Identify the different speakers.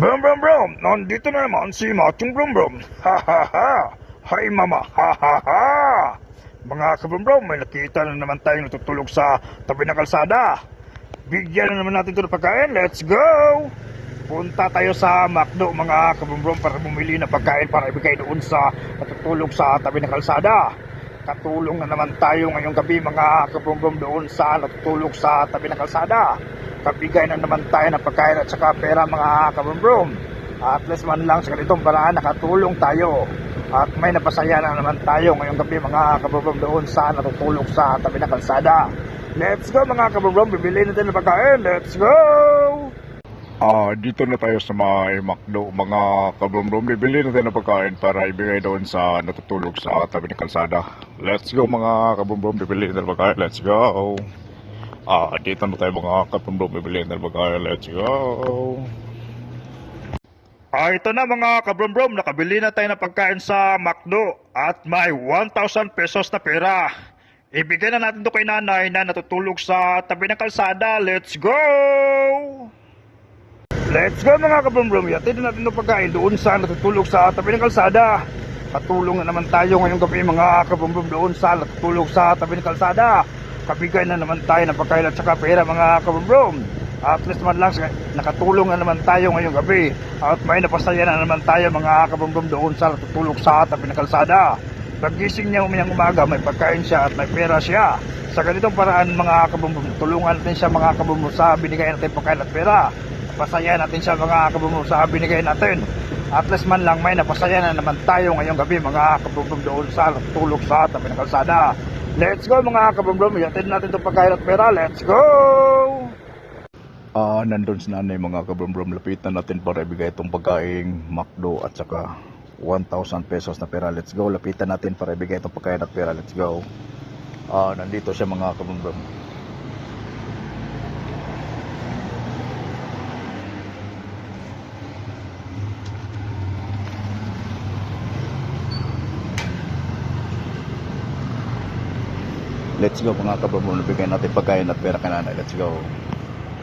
Speaker 1: Brum brum brum, nandito na naman si Mating Brum Brum. Ha ha ha! Hi mama, ha ha ha! Mga kabrum brum, may nakita na naman tayong natutulog sa tabi ng kalsada. Bigyan na naman natin ito ng pagkain, let's go! Punta tayo sa McDo mga kabrum brum para bumili ng pagkain para ibigay doon sa natutulog sa tabi ng kalsada. Katulong na naman tayo ngayong gabi mga kabrum brum doon sa natutulog sa tabi ng kalsada. Kabigay na naman tayo ng pagkain at saka pera mga kabrum-brum. At least man lang sa ganitong paraan nakatulong tayo. At may napasaya na naman tayo ngayong gabi mga kabrum-brum doon sa natutulog sa tabi ng kalsada. Let's go mga kabrum-brum, bibili natin ng pagkain. Let's go!
Speaker 2: Dito na tayo sa may McDo, mga kabrum-brum. Bibili natin ng pagkain para ibigay doon sa natutulog sa tabi ng kalsada. Let's go mga kabrum-brum, bibili natin ng pagkain. Let's go! Dito na tayo mga kabrum-brum, bibili natin ng pagkain. Let's go!
Speaker 1: Ito na mga kabrum-brum, nakabili na tayo ng pagkain sa McDo at may 1,000 pesos na pera. Ibigay na natin ito kay nanay na natutulog sa tabi ng kalsada. Let's go! Let's go mga kabrum-brum, yatid na natin itong pagkain doon sa natutulog sa tabi ng kalsada. Patulong na naman tayo ngayong gabi mga kabrum-brum doon sa natutulog sa tabi ng kalsada. Kabigay na naman tayo ng pagkain at saka pera mga kabrum-brum. At least man lang nakatulong na naman tayo ngayong gabi. At may napasaya na naman tayo mga kabrum-brum doon sa natutulog sa tabi ng kalsada. Paggising niya umayang umaga, may pagkain siya at may pera siya. Sa ganitong paraan mga kabrum-brum, tulungan natin siya mga kabrum-brum sa binigay natin pagkain at pera. Napasaya natin siya mga kabrum-brum sa binigay natin. At least man lang may napasaya na naman tayo ngayong gabi mga kabrum-brum doon sa natutulog sa tabi ng kalsada. Let's go mga kabrum-brum, yatid natin itong pagkain at pera, let's go!
Speaker 2: Nandun si nanay mga kabrum-brum, lapitan natin para ibigay itong pagkain McDo at saka 1,000 pesos na pera. Let's go, lapitan natin para ibigay itong pagkain at pera. Let's go. Nandito siya mga kabrum-brum. Let's go mga kabrum-brum, nabigay natin pagkain at pera kay nanay. Let's go.